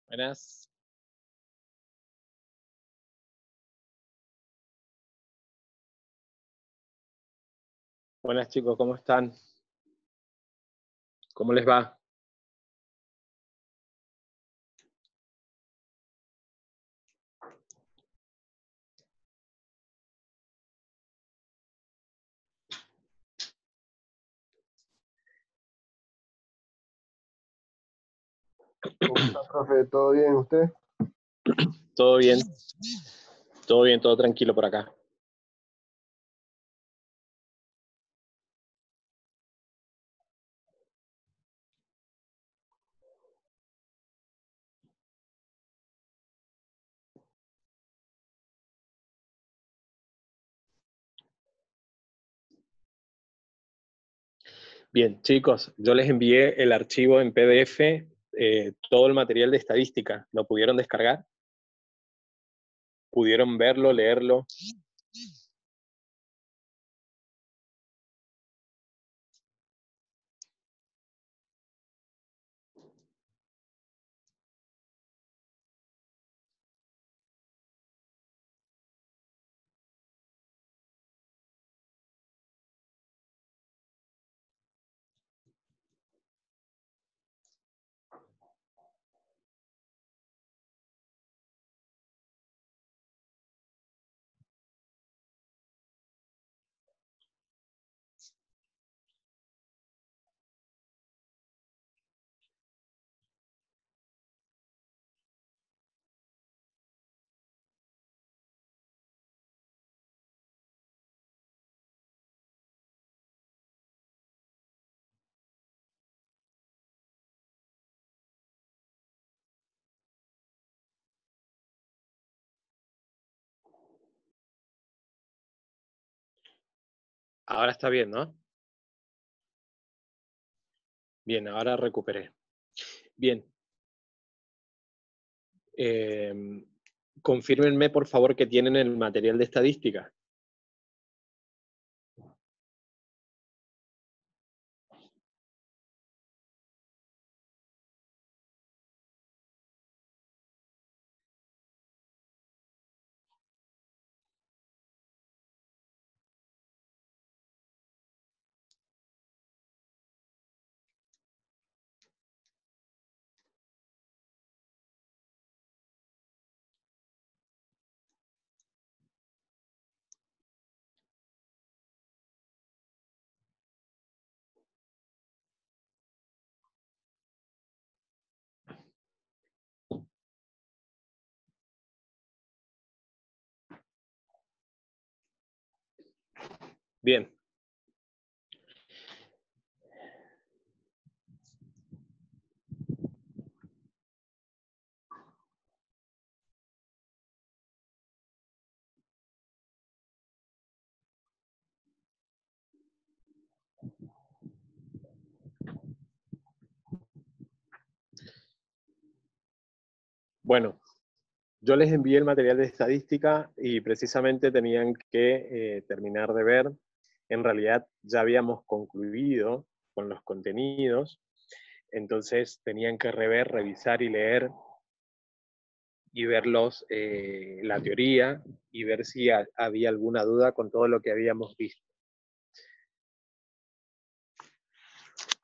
Buenas. Buenas chicos, ¿cómo están? ¿Cómo les va? ¿Cómo está, profe? ¿Todo bien usted? ¿Todo bien? Todo bien, todo tranquilo por acá. Bien, chicos, yo les envié el archivo en PDF, todo el material de estadística. ¿Lo pudieron descargar? ¿Pudieron verlo, leerlo? Ahora está bien, ¿no? Bien, ahora recuperé. Bien. Confírmenme, por favor, que tienen el material de estadística. Bien. Bueno, yo les envié el material de estadística y precisamente tenían que terminar de ver. En realidad ya habíamos concluido con los contenidos, entonces tenían que rever, revisar y leer y ver la teoría y ver si había alguna duda con todo lo que habíamos visto.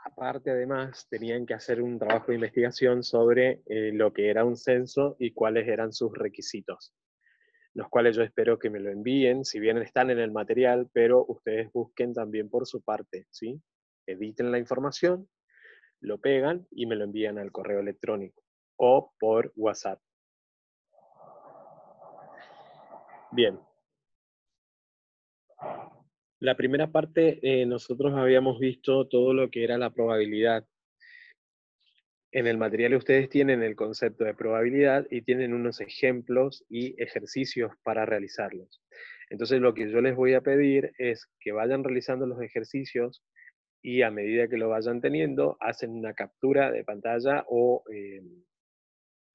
Aparte, además, tenían que hacer un trabajo de investigación sobre lo que era un censo y cuáles eran sus requisitos, los cuales yo espero que me lo envíen, si bien están en el material, pero ustedes busquen también por su parte, ¿sí? Editen la información, lo pegan y me lo envían al correo electrónico o por WhatsApp. Bien. La primera parte, nosotros habíamos visto todo lo que era la probabilidad. En el material ustedes tienen el concepto de probabilidad y tienen unos ejemplos y ejercicios para realizarlos. Entonces lo que yo les voy a pedir es que vayan realizando los ejercicios y a medida que lo vayan teniendo, hacen una captura de pantalla o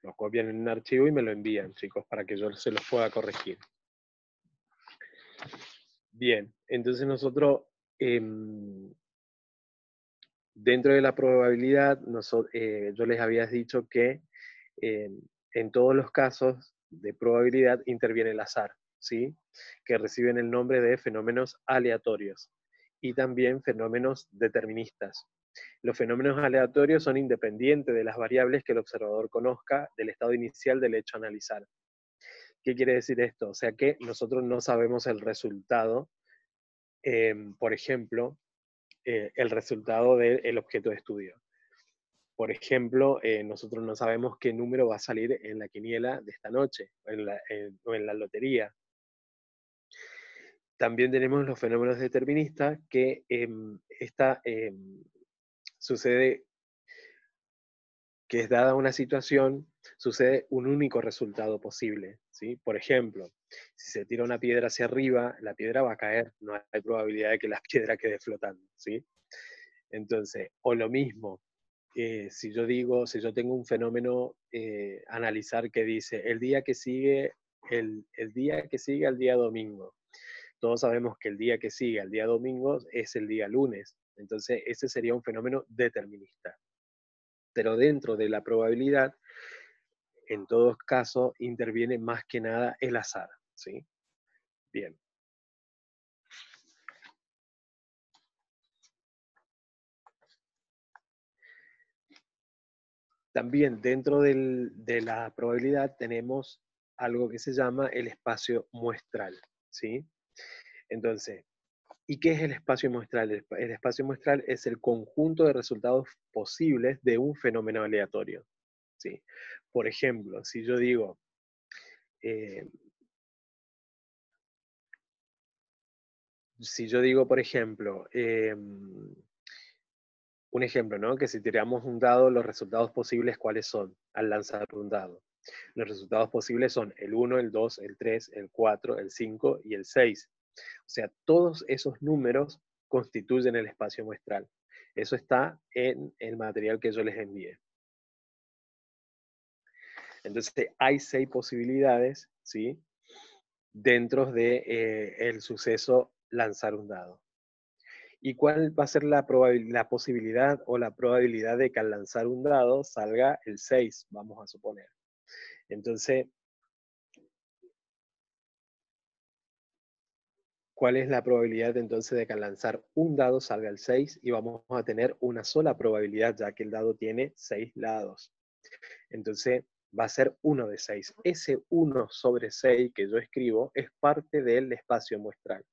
lo copian en un archivo y me lo envían, chicos, para que yo se los pueda corregir. Bien, entonces nosotros, dentro de la probabilidad, yo les había dicho que en todos los casos de probabilidad interviene el azar, ¿sí? Que reciben el nombre de fenómenos aleatorios y también fenómenos deterministas. Los fenómenos aleatorios son independientes de las variables que el observador conozca del estado inicial del hecho a analizar. ¿Qué quiere decir esto? O sea que nosotros no sabemos el resultado, por ejemplo, el resultado del objeto de estudio. Por ejemplo, nosotros no sabemos qué número va a salir en la quiniela de esta noche, o en la lotería. También tenemos los fenómenos deterministas, que sucede que es dada una situación, sucede un único resultado posible, ¿sí? Por ejemplo, si se tira una piedra hacia arriba, la piedra va a caer, no hay probabilidad de que la piedra quede flotando, ¿sí? Entonces, o lo mismo, si yo tengo un fenómeno, analizar que dice, el día que sigue, el día que sigue al día domingo. Todos sabemos que el día que sigue al día domingo es el día lunes. Entonces, ese sería un fenómeno determinista. Pero dentro de la probabilidad, en todos casos, interviene más que nada el azar, ¿sí? Bien. También dentro de la probabilidad tenemos algo que se llama el espacio muestral, ¿sí? Entonces, ¿y qué es el espacio muestral? El espacio muestral es el conjunto de resultados posibles de un fenómeno aleatorio, ¿sí? Por ejemplo, si yo digo, eh, por ejemplo, un ejemplo, ¿no? Que si tiramos un dado, los resultados posibles, ¿cuáles son al lanzar un dado? Los resultados posibles son el 1, el 2, el 3, el 4, el 5 y el 6. O sea, todos esos números constituyen el espacio muestral. Eso está en el material que yo les envié. Entonces, hay 6 posibilidades, ¿sí? Dentro de, el suceso lanzar un dado. ¿Y cuál va a ser la posibilidad o la probabilidad de que al lanzar un dado salga el 6, vamos a suponer? Entonces, ¿cuál es la probabilidad entonces de que al lanzar un dado salga el 6? Y vamos a tener una sola probabilidad, ya que el dado tiene 6 lados. Entonces, va a ser 1 de 6. Ese 1 sobre 6 que yo escribo es parte del espacio muestral.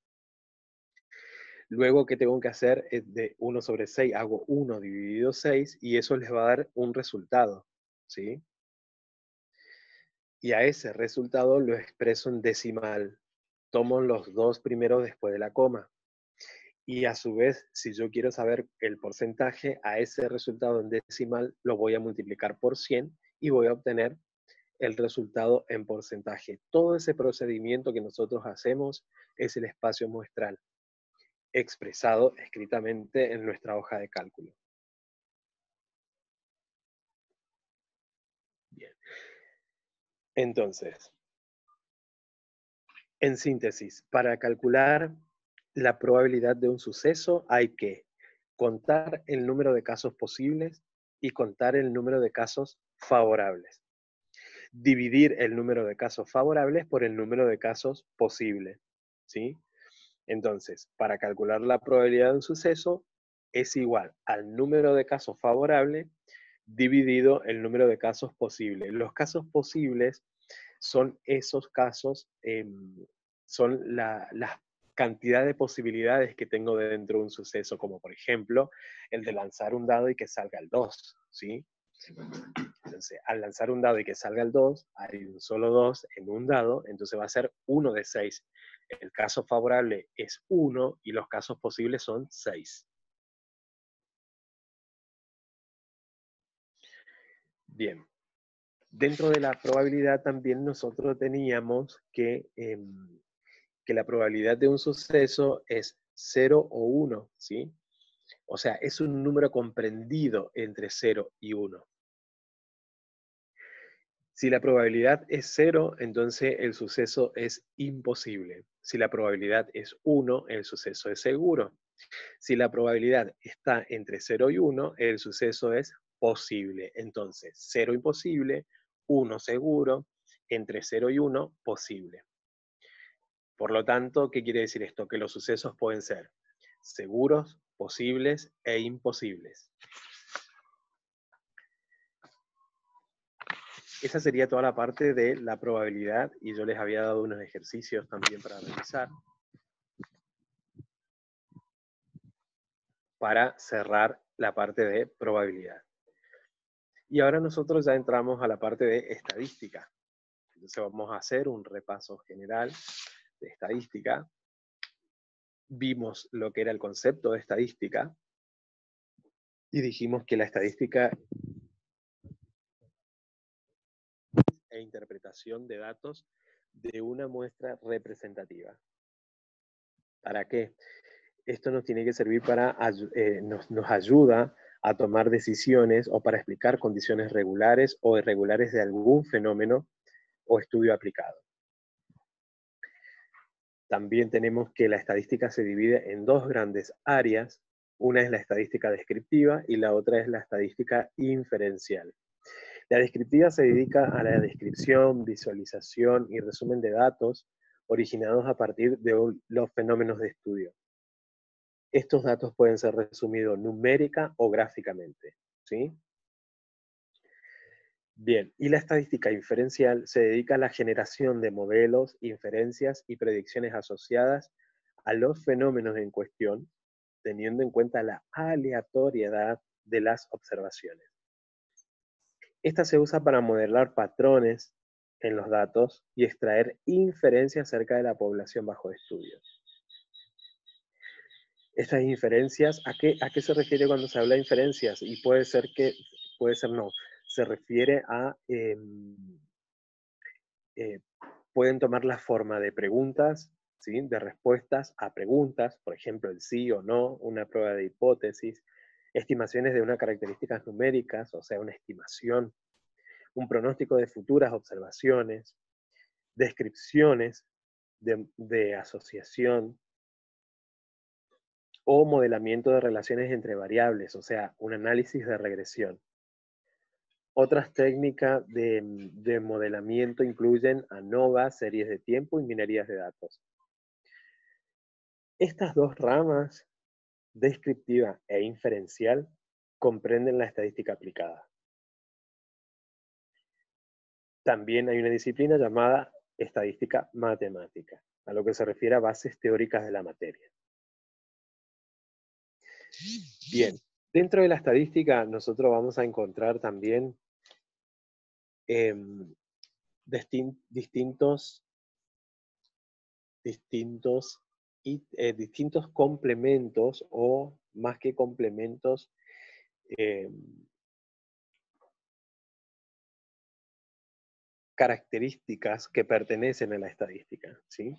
Luego, ¿qué tengo que hacer? De 1 sobre 6, hago 1 dividido 6 y eso les va a dar un resultado, ¿sí? Y a ese resultado lo expreso en decimal. Tomo los dos primeros después de la coma. Y a su vez, si yo quiero saber el porcentaje, a ese resultado en decimal lo voy a multiplicar por 100 y voy a obtener el resultado en porcentaje. Todo ese procedimiento que nosotros hacemos es el espacio muestral, expresado escritamente en nuestra hoja de cálculo. Bien. Entonces, en síntesis, para calcular la probabilidad de un suceso hay que contar el número de casos posibles y contar el número de casos favorables. Dividir el número de casos favorables por el número de casos posibles, ¿sí? Entonces, para calcular la probabilidad de un suceso es igual al número de casos favorables dividido el número de casos posibles. Los casos posibles son esos casos, son la cantidad de posibilidades que tengo dentro de un suceso, como por ejemplo el de lanzar un dado y que salga el 2, ¿sí? Entonces, al lanzar un dado y que salga el 2, hay un solo 2 en un dado, entonces va a ser 1 de 6. El caso favorable es 1 y los casos posibles son 6. Bien. Dentro de la probabilidad también nosotros teníamos que la probabilidad de un suceso es 0 o 1, ¿sí? O sea, es un número comprendido entre 0 y 1. Si la probabilidad es 0, entonces el suceso es imposible. Si la probabilidad es 1, el suceso es seguro. Si la probabilidad está entre 0 y 1, el suceso es posible. Entonces, 0 imposible, 1 seguro, entre 0 y 1 posible. Por lo tanto, ¿qué quiere decir esto? Que los sucesos pueden ser seguros, posibles e imposibles. Esa sería toda la parte de la probabilidad y yo les había dado unos ejercicios también para realizar, para cerrar la parte de probabilidad. Y ahora nosotros ya entramos a la parte de estadística. Entonces vamos a hacer un repaso general de estadística. Vimos lo que era el concepto de estadística y dijimos que la estadística e interpretación de datos de una muestra representativa. ¿Para qué? Esto nos tiene que servir para, nos ayuda a tomar decisiones o para explicar condiciones regulares o irregulares de algún fenómeno o estudio aplicado. También tenemos que la estadística se divide en dos grandes áreas. Una es la estadística descriptiva y la otra es la estadística inferencial. La descriptiva se dedica a la descripción, visualización y resumen de datos originados a partir de los fenómenos de estudio. Estos datos pueden ser resumidos numérica o gráficamente, ¿sí? Bien, y la estadística inferencial se dedica a la generación de modelos, inferencias y predicciones asociadas a los fenómenos en cuestión, teniendo en cuenta la aleatoriedad de las observaciones. Esta se usa para modelar patrones en los datos y extraer inferencias acerca de la población bajo estudio. Estas inferencias, ¿a qué se refiere cuando se habla de inferencias? Y puede ser no. Se refiere a, pueden tomar la forma de preguntas, ¿sí? De respuestas a preguntas, por ejemplo, el sí o no, una prueba de hipótesis, estimaciones de unas características numéricas, o sea, una estimación, un pronóstico de futuras observaciones, descripciones de asociación, o modelamiento de relaciones entre variables, o sea, un análisis de regresión. Otras técnicas de modelamiento incluyen ANOVA, series de tiempo y minerías de datos. Estas dos ramas, descriptiva e inferencial, comprenden la estadística aplicada. También hay una disciplina llamada estadística matemática, a lo que se refiere a bases teóricas de la materia. Bien, dentro de la estadística nosotros vamos a encontrar también distintos complementos, o más que complementos, características que pertenecen a la estadística, ¿sí?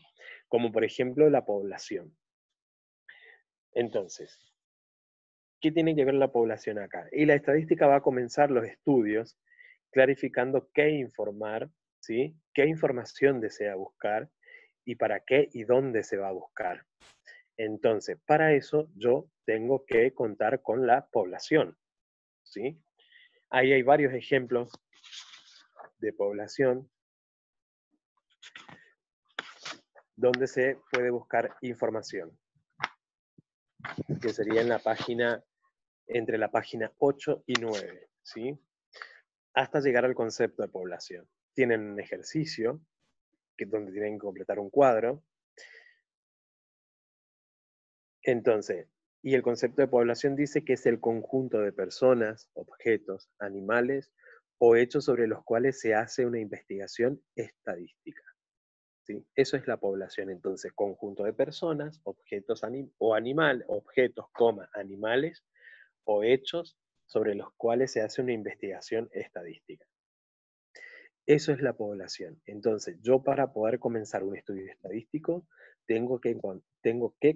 Como por ejemplo la población. Entonces, ¿qué tiene que ver la población acá? Y la estadística va a comenzar los estudios clarificando qué informar, ¿sí? Qué información desea buscar y para qué y dónde se va a buscar. Entonces, para eso yo tengo que contar con la población, ¿sí? Ahí hay varios ejemplos de población donde se puede buscar información, que sería en la página, entre la página 8 y 9, ¿sí? Hasta llegar al concepto de población. Tienen un ejercicio donde tienen que completar un cuadro. Entonces, y el concepto de población dice que es el conjunto de personas, objetos, animales o hechos sobre los cuales se hace una investigación estadística, ¿sí? Eso es la población. Entonces, conjunto de personas, objetos objetos, animales o hechos sobre los cuales se hace una investigación estadística. Eso es la población. Entonces, yo para poder comenzar un estudio estadístico, tengo que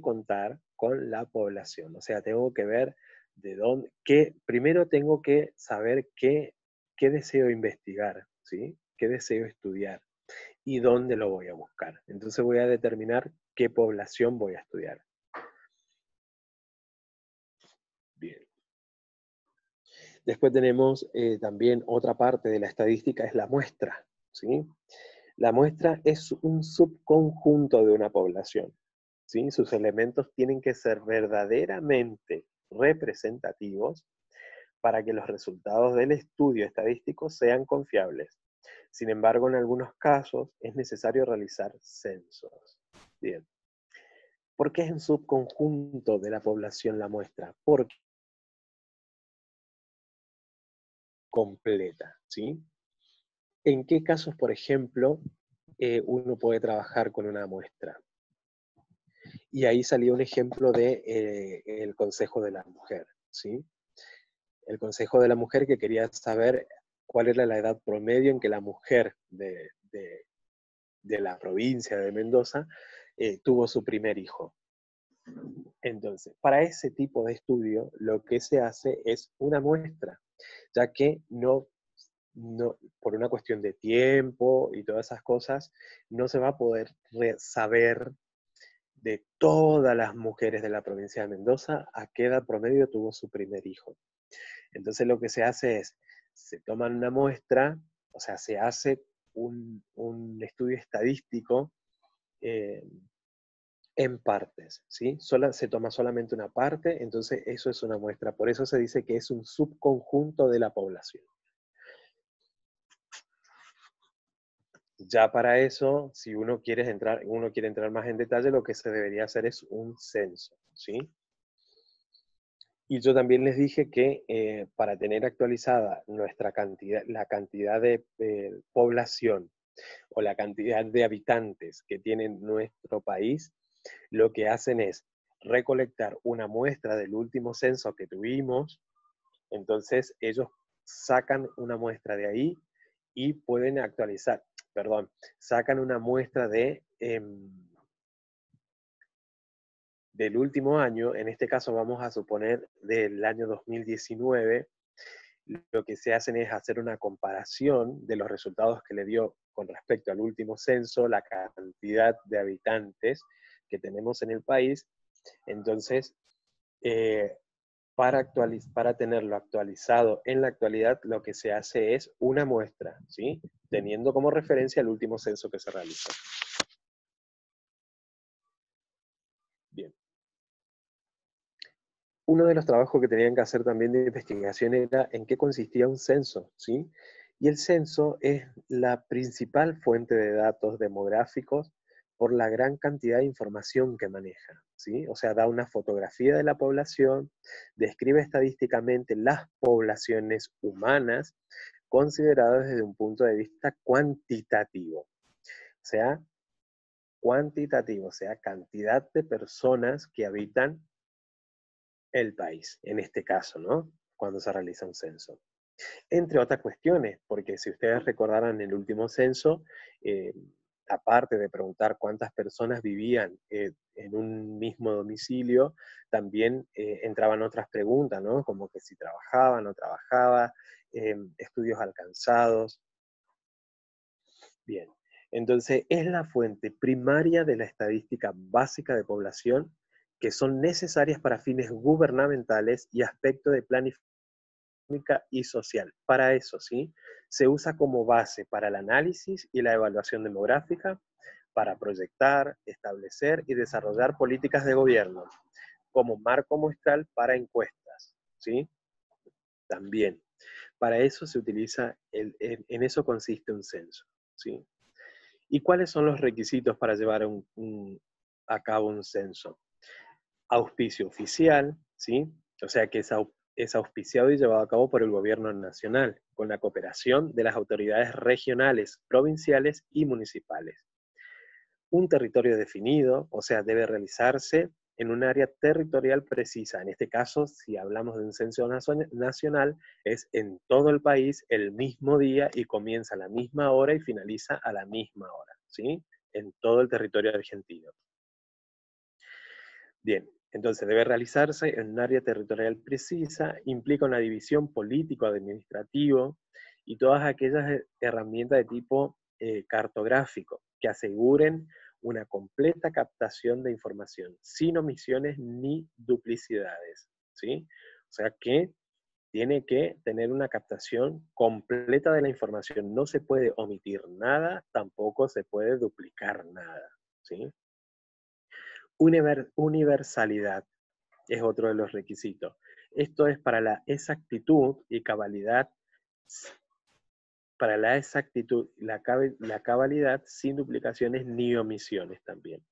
contar con la población. O sea, tengo que ver de dónde, primero tengo que saber qué deseo investigar, ¿sí? ¿Qué deseo estudiar? Y dónde lo voy a buscar. Entonces voy a determinar qué población voy a estudiar. Bien. Después tenemos también otra parte de la estadística, es la muestra, ¿sí? La muestra es un subconjunto de una población, ¿sí? Sus elementos tienen que ser verdaderamente representativos para que los resultados del estudio estadístico sean confiables. Sin embargo, en algunos casos es necesario realizar censos. Bien. ¿Por qué es un subconjunto de la población la muestra? Porque completa, ¿sí? ¿En qué casos, por ejemplo, uno puede trabajar con una muestra? Y ahí salió un ejemplo de el Consejo de la Mujer, ¿sí? El Consejo de la Mujer que quería saber cuál era la edad promedio en que la mujer de la provincia de Mendoza tuvo su primer hijo. Entonces, para ese tipo de estudio, lo que se hace es una muestra, ya que no, por una cuestión de tiempo y todas esas cosas, no se va a poder saber de todas las mujeres de la provincia de Mendoza a qué edad promedio tuvo su primer hijo. Entonces lo que se hace es, se toman una muestra, o sea, se hace un estudio estadístico eh, en partes, ¿sí? Se toma solamente una parte, entonces eso es una muestra. Por eso se dice que es un subconjunto de la población. Ya para eso, si uno quiere entrar más en detalle, lo que se debería hacer es un censo, ¿sí? Y yo también les dije que para tener actualizada nuestra cantidad, la cantidad de población o la cantidad de habitantes que tiene nuestro país, lo que hacen es recolectar una muestra del último censo que tuvimos, entonces ellos sacan una muestra de ahí y pueden actualizar, perdón, sacan una muestra del último año, en este caso vamos a suponer del año 2019, lo que se hacen es hacer una comparación de los resultados que le dio con respecto al último censo, la cantidad de habitantes que tenemos en el país. Entonces, eh, para tenerlo actualizado en la actualidad, lo que se hace es una muestra, ¿sí? Teniendo como referencia el último censo que se realizó. Bien. Uno de los trabajos que tenían que hacer también de investigación era en qué consistía un censo, ¿sí? Y el censo es la principal fuente de datos demográficos por la gran cantidad de información que maneja, ¿sí? O sea, da una fotografía de la población, describe estadísticamente las poblaciones humanas consideradas desde un punto de vista cuantitativo, o sea, cantidad de personas que habitan el país, en este caso, ¿no? Cuando se realiza un censo. Entre otras cuestiones, porque si ustedes recordarán el último censo, eh, aparte de preguntar cuántas personas vivían en un mismo domicilio, también entraban otras preguntas, ¿no? Como que si trabajaba, no trabajaba, estudios alcanzados. Bien, entonces es la fuente primaria de la estadística básica de población que son necesarias para fines gubernamentales y aspectos de planificación y social. Para eso, ¿sí? Se usa como base para el análisis y la evaluación demográfica, para proyectar, establecer y desarrollar políticas de gobierno, como marco muestral para encuestas, ¿sí? También. Para eso se utiliza, en eso consiste un censo, ¿sí? ¿Y cuáles son los requisitos para llevar a cabo un censo? Auspicio oficial, ¿sí? O sea que es auspiciado y llevado a cabo por el gobierno nacional, con la cooperación de las autoridades regionales, provinciales y municipales. Un territorio definido, o sea, debe realizarse en un área territorial precisa. En este caso, si hablamos de un censo nacional, es en todo el país el mismo día y comienza a la misma hora y finaliza a la misma hora, ¿sí? En todo el territorio argentino. Bien, entonces debe realizarse en un área territorial precisa, implica una división político-administrativo y todas aquellas herramientas de tipo cartográfico que aseguren una completa captación de información, sin omisiones ni duplicidades, ¿sí? O sea que tiene que tener una captación completa de la información. No se puede omitir nada, tampoco se puede duplicar nada, ¿sí? Universalidad es otro de los requisitos. Esto es para la exactitud y cabalidad, la cabalidad sin duplicaciones ni omisiones también.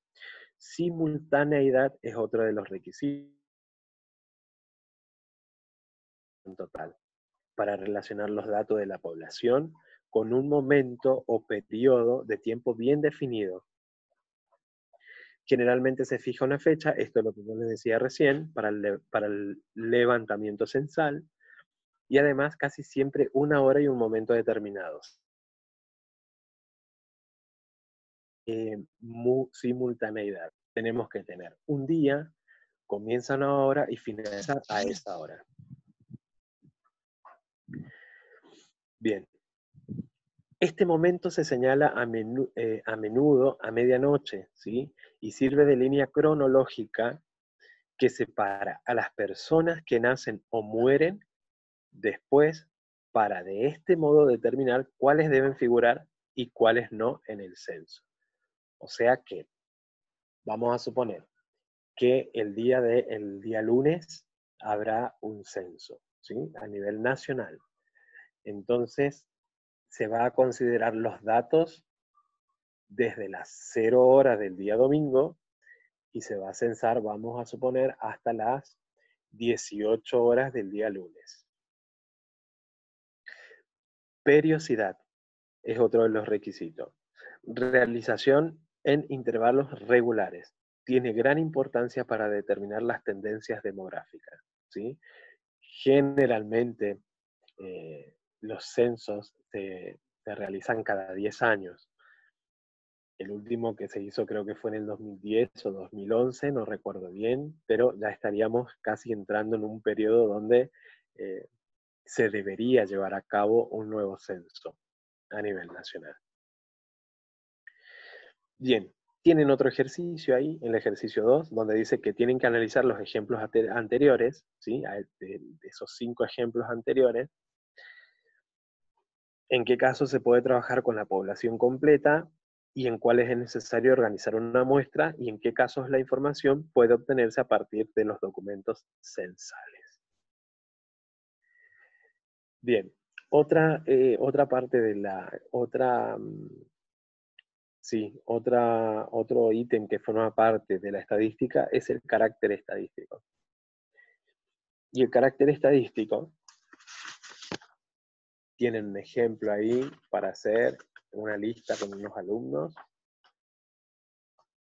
Simultaneidad es otro de los requisitos en total, para relacionar los datos de la población con un momento o periodo de tiempo bien definido. Generalmente se fija una fecha, esto es lo que yo les decía recién, para el levantamiento censal, y además casi siempre una hora y un momento determinados. Simultaneidad. Tenemos que tener un día, comienza a una hora y finaliza a esa hora. Bien. Este momento se señala a menudo a medianoche, ¿sí? Y sirve de línea cronológica que separa a las personas que nacen o mueren después para de este modo determinar cuáles deben figurar y cuáles no en el censo. O sea que, vamos a suponer que el día lunes habrá un censo, ¿sí? A nivel nacional. Entonces, se va a considerar los datos desde las 0 horas del día domingo y se va a censar, vamos a suponer, hasta las 18 horas del día lunes. Periodicidad es otro de los requisitos. Realización en intervalos regulares. Tiene gran importancia para determinar las tendencias demográficas, ¿sí? Generalmente, los censos se realizan cada 10 años. El último que se hizo creo que fue en el 2010 o 2011, no recuerdo bien, pero ya estaríamos casi entrando en un periodo donde se debería llevar a cabo un nuevo censo a nivel nacional. Bien, tienen otro ejercicio ahí, el ejercicio 2, donde dice que tienen que analizar los ejemplos anteriores, ¿sí? De esos 5 ejemplos anteriores, en qué casos se puede trabajar con la población completa y en cuáles es necesario organizar una muestra y en qué casos la información puede obtenerse a partir de los documentos censales. Bien, otra parte de otro ítem que forma parte de la estadística es el carácter estadístico. Y el carácter estadístico, tienen un ejemplo ahí para hacer una lista con unos alumnos.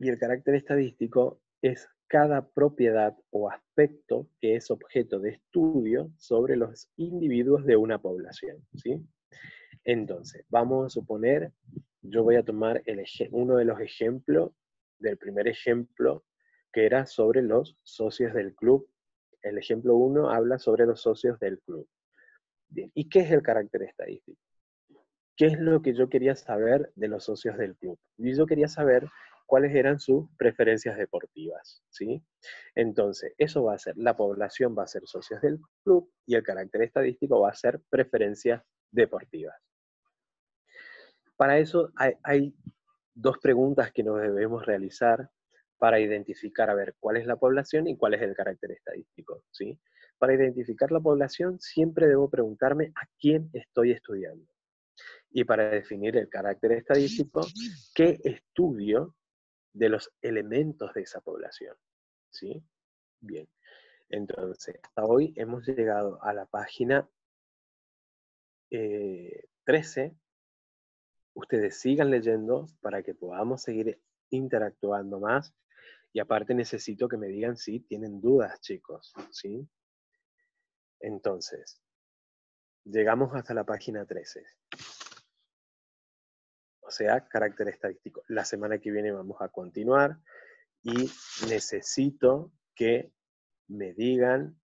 Y el carácter estadístico es cada propiedad o aspecto que es objeto de estudio sobre los individuos de una población, ¿sí? Entonces, vamos a suponer, yo voy a tomar uno de los ejemplos, del primer ejemplo, que era sobre los socios del club. El ejemplo 1 habla sobre los socios del club. Bien, ¿y qué es el carácter estadístico? ¿Qué es lo que yo quería saber de los socios del club? Y yo quería saber cuáles eran sus preferencias deportivas, ¿sí? Entonces, eso va a ser, la población va a ser socios del club y el carácter estadístico va a ser preferencias deportivas. Para eso hay 2 preguntas que nos debemos realizar para identificar, a ver, cuál es la población y cuál es el carácter estadístico, ¿sí? Para identificar la población siempre debo preguntarme a quién estoy estudiando. Y para definir el carácter estadístico, ¿qué estudio de los elementos de esa población? ¿Sí? Bien. Entonces, hasta hoy hemos llegado a la página 13. Ustedes sigan leyendo para que podamos seguir interactuando más. Y aparte necesito que me digan si tienen dudas, chicos. ¿Sí? Entonces, llegamos hasta la página 13. O sea, carácter estadístico. La semana que viene vamos a continuar y necesito que me digan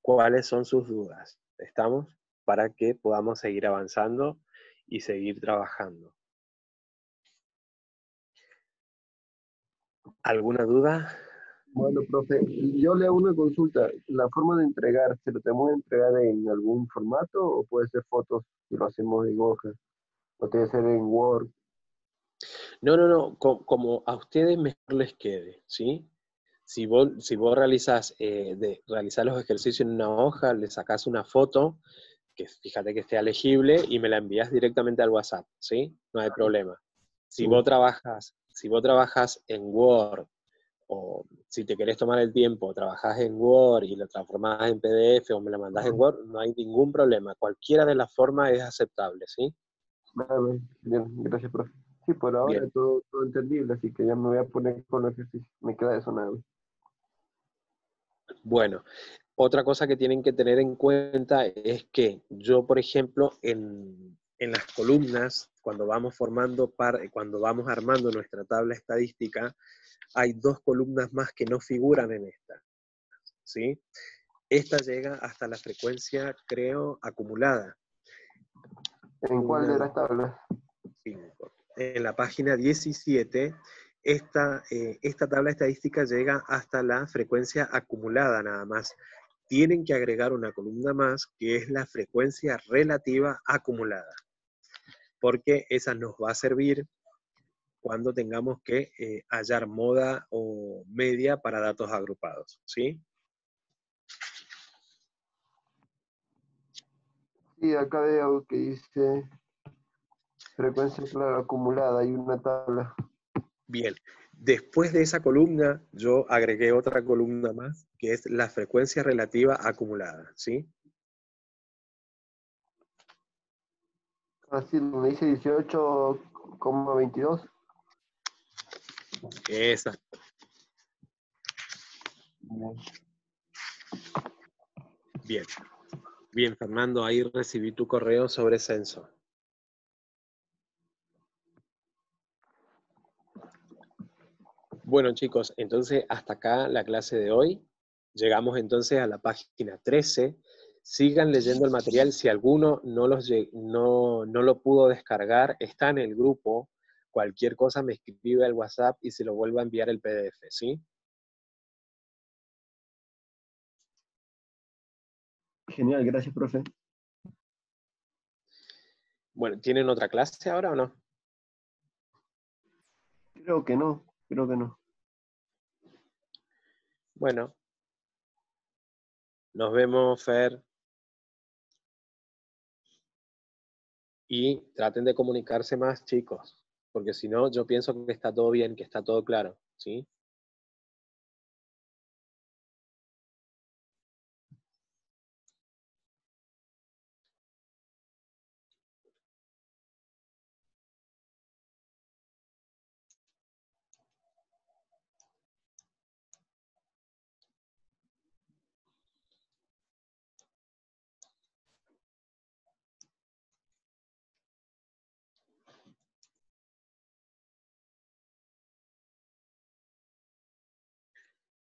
cuáles son sus dudas. ¿Estamos? Para que podamos seguir avanzando y seguir trabajando. ¿Alguna duda? Bueno, profe, yo le hago una consulta. ¿La forma de entregar, se lo tenemos que entregar en algún formato o puede ser fotos y lo hacemos en hoja? O tiene que ser en Word. No, no, no, como a ustedes mejor les quede, ¿sí? Si vos realizás los ejercicios en una hoja, le sacás una foto, que fíjate que esté legible, y me la envías directamente al WhatsApp, ¿sí? No hay problema. Sí. Si vos trabajas en Word, o si te querés tomar el tiempo, trabajás en Word y lo transformás en PDF o me lo mandás en Word, no hay ningún problema. Cualquiera de las formas es aceptable, ¿sí? Vale, bien, gracias, profe. Sí, por ahora Bien. todo entendible, así que ya me voy a poner con los ejercicios. Me queda eso nada más. Bueno, otra cosa que tienen que tener en cuenta es que yo, por ejemplo, en las columnas, cuando vamos armando nuestra tabla estadística, hay dos columnas más que no figuran en esta, ¿sí? Esta llega hasta la frecuencia, creo, acumulada. ¿En cuál Una, de dos, las tablas? 5. En la página 17, esta tabla estadística llega hasta la frecuencia acumulada nada más. Tienen que agregar una columna más, que es la frecuencia relativa acumulada, porque esa nos va a servir cuando tengamos que hallar moda o media para datos agrupados, ¿sí? Sí, acá veo que dice frecuencia clara acumulada, hay una tabla. Bien, después de esa columna, yo agregué otra columna más, que es la frecuencia relativa acumulada, ¿sí? Así me dice 18,22. Esa. Bien. Bien, bien, Fernando, ahí recibí tu correo sobre censo. Bueno, chicos, entonces hasta acá la clase de hoy. Llegamos entonces a la página 13. Sigan leyendo el material. Si alguno no lo pudo descargar, está en el grupo. Cualquier cosa me escribe al WhatsApp y se lo vuelvo a enviar el PDF, ¿sí? Genial, gracias, profe. Bueno, ¿tienen otra clase ahora o no? Creo que no, creo que no. Bueno, nos vemos, Fer, y traten de comunicarse más, chicos, porque si no, yo pienso que está todo bien, que está todo claro, ¿sí?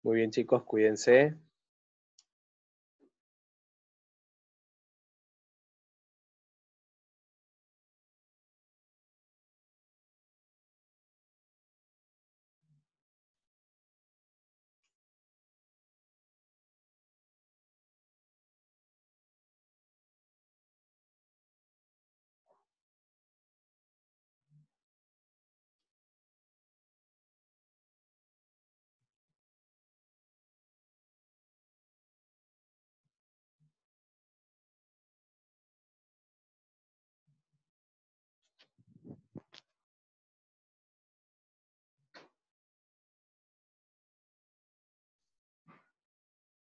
Muy bien, chicos, cuídense.